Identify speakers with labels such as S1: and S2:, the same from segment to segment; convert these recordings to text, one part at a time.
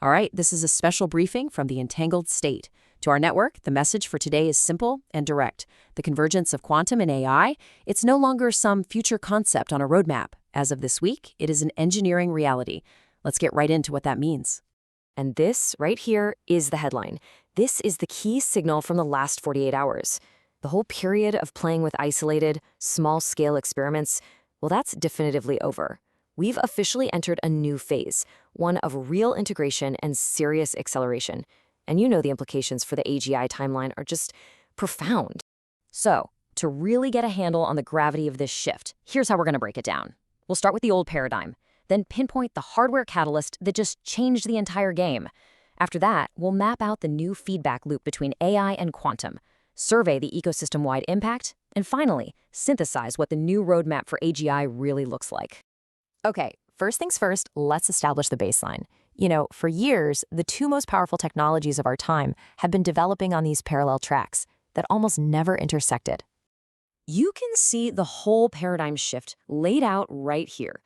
S1: All right, this is a special briefing from the entangled state. To our network, the message for today is simple and direct. The convergence of quantum and AI, it's no longer some future concept on a roadmap. As of this week, it is an engineering reality. Let's get right into what that means.
S2: And this right here is the headline. This is the key signal from the last 48 hours. The whole period of playing with isolated, small-scale experiments, well, that's definitively over. We've officially entered a new phase, one of real integration and serious acceleration. And you know the implications for the AGI timeline are just profound. So, to really get a handle on the gravity of this shift, here's how we're going to break it down. We'll start with the old paradigm, then pinpoint the hardware catalyst that just changed the entire game. After that, we'll map out the new feedback loop between AI and quantum, survey the ecosystem-wide impact, and finally, synthesize what the new roadmap for AGI really looks like. Okay, first things first, let's establish the baseline. You know, for years, the two most powerful technologies of our time have been developing on these parallel tracks that almost never intersected. You can see the whole paradigm shift laid out right here.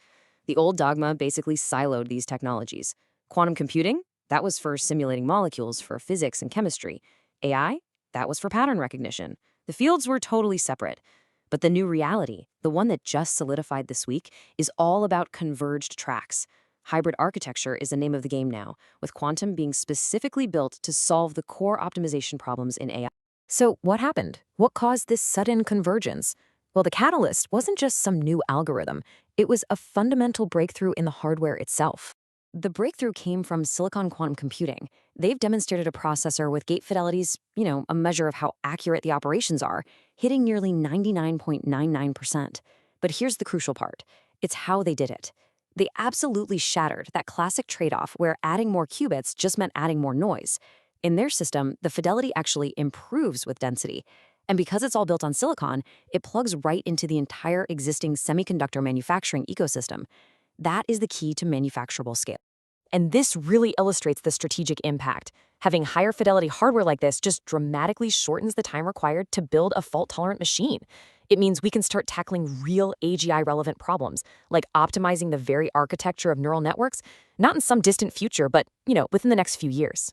S2: The old dogma basically siloed these technologies. Quantum computing, that was for simulating molecules for physics and chemistry. AI, that was for pattern recognition. The fields were totally separate. But the new reality, the one that just solidified this week, is all about converged tracks. Hybrid architecture is the name of the game now, with quantum being specifically built to solve the core optimization problems in AI. So what happened? What caused this sudden convergence? Well, the catalyst wasn't just some new algorithm. It was a fundamental breakthrough in the hardware itself. The breakthrough came from silicon quantum computing. They've demonstrated a processor with gate fidelities, a measure of how accurate the operations are, hitting nearly 99.99%. But here's the crucial part. It's how they did it. They absolutely shattered that classic trade-off where adding more qubits just meant adding more noise. In their system, the fidelity actually improves with density. And because it's all built on silicon, it plugs right into the entire existing semiconductor manufacturing ecosystem. That is the key to manufacturable scale. And this really illustrates the strategic impact. Having higher fidelity hardware like this just dramatically shortens the time required to build a fault-tolerant machine. It means we can start tackling real AGI-relevant problems, like optimizing the very architecture of neural networks, not in some distant future, but, within the next few years.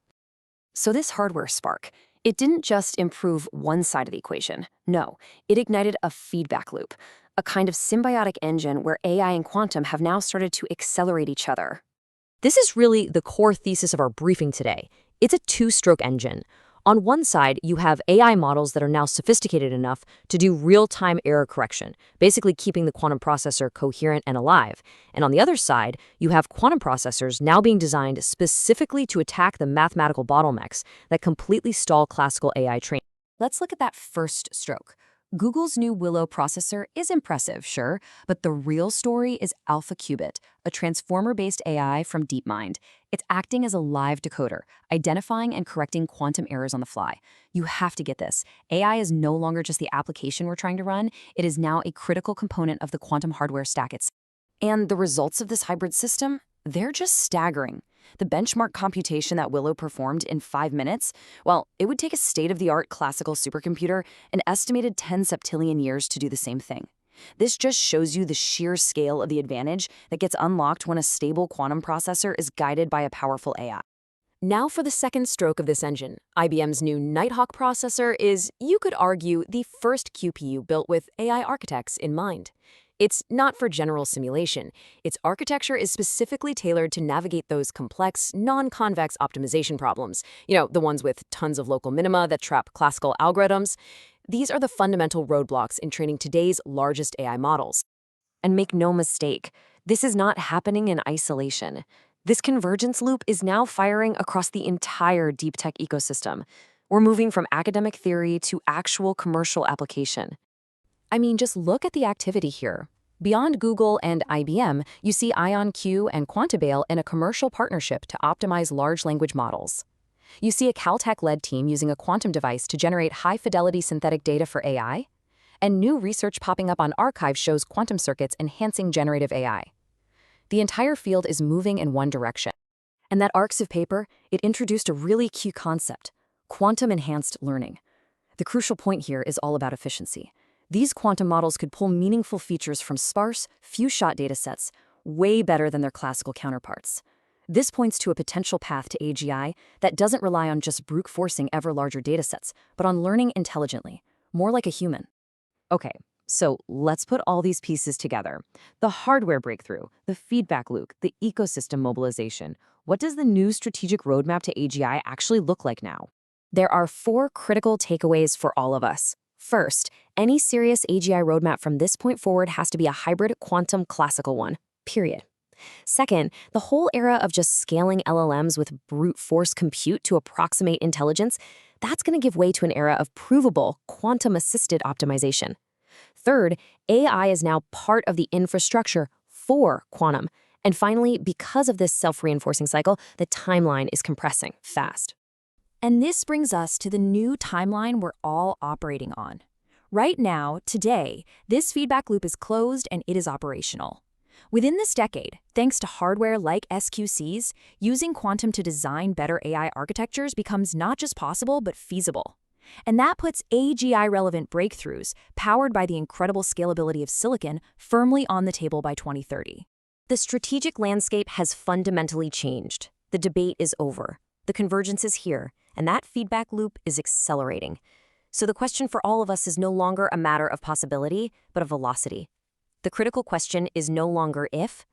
S2: So this hardware spark, it didn't just improve one side of the equation. No, it ignited a feedback loop, a kind of symbiotic engine where AI and quantum have now started to accelerate each other. This is really the core thesis of our briefing today. It's a two-stroke engine. On one side, you have AI models that are now sophisticated enough to do real-time error correction, basically keeping the quantum processor coherent and alive. And on the other side, you have quantum processors now being designed specifically to attack the mathematical bottlenecks that completely stall classical AI training. Let's look at that first stroke. Google's new Willow processor is impressive, sure, but the real story is AlphaQubit, a transformer-based AI from DeepMind. It's acting as a live decoder, identifying and correcting quantum errors on the fly. You have to get this. AI is no longer just the application we're trying to run. It is now a critical component of the quantum hardware stack itself. And the results of this hybrid system? They're just staggering. The benchmark computation that Willow performed in 5 minutes, well, it would take a state-of-the-art classical supercomputer an estimated 10 septillion years to do the same thing. This just shows you the sheer scale of the advantage that gets unlocked when a stable quantum processor is guided by a powerful AI. Now for the second stroke of this engine. IBM's new Nighthawk processor is, you could argue, the first QPU built with AI architects in mind. It's not for general simulation. Its architecture is specifically tailored to navigate those complex, non-convex optimization problems. The ones with tons of local minima that trap classical algorithms. These are the fundamental roadblocks in training today's largest AI models. And make no mistake, this is not happening in isolation. This convergence loop is now firing across the entire deep tech ecosystem. We're moving from academic theory to actual commercial application. I mean, just look at the activity here. Beyond Google and IBM, you see IonQ and Quantabale in a commercial partnership to optimize large language models. You see a Caltech-led team using a quantum device to generate high-fidelity synthetic data for AI. And new research popping up on archive shows quantum circuits enhancing generative AI. The entire field is moving in one direction. And that ArXiv paper, it introduced a really key concept, quantum-enhanced learning. The crucial point here is all about efficiency. These quantum models could pull meaningful features from sparse, few-shot datasets way better than their classical counterparts. This points to a potential path to AGI that doesn't rely on just brute forcing ever larger datasets, but on learning intelligently, more like a human. Okay, so let's put all these pieces together. The hardware breakthrough, the feedback loop, the ecosystem mobilization. What does the new strategic roadmap to AGI actually look like now? There are 4 critical takeaways for all of us. First, any serious AGI roadmap from this point forward has to be a hybrid quantum classical one, period. Second, the whole era of just scaling LLMs with brute force compute to approximate intelligence, that's going to give way to an era of provable quantum-assisted optimization. Third, AI is now part of the infrastructure for quantum. And finally, because of this self-reinforcing cycle, the timeline is compressing fast.
S3: And this brings us to the new timeline we're all operating on. Right now, today, this feedback loop is closed and it is operational. Within this decade, thanks to hardware like SQCs, using quantum to design better AI architectures becomes not just possible, but feasible. And that puts AGI-relevant breakthroughs, powered by the incredible scalability of silicon, firmly on the table by 2030.
S2: The strategic landscape has fundamentally changed. The debate is over. The convergence is here, and that feedback loop is accelerating. So the question for all of us is no longer a matter of possibility, but of velocity. The critical question is no longer if,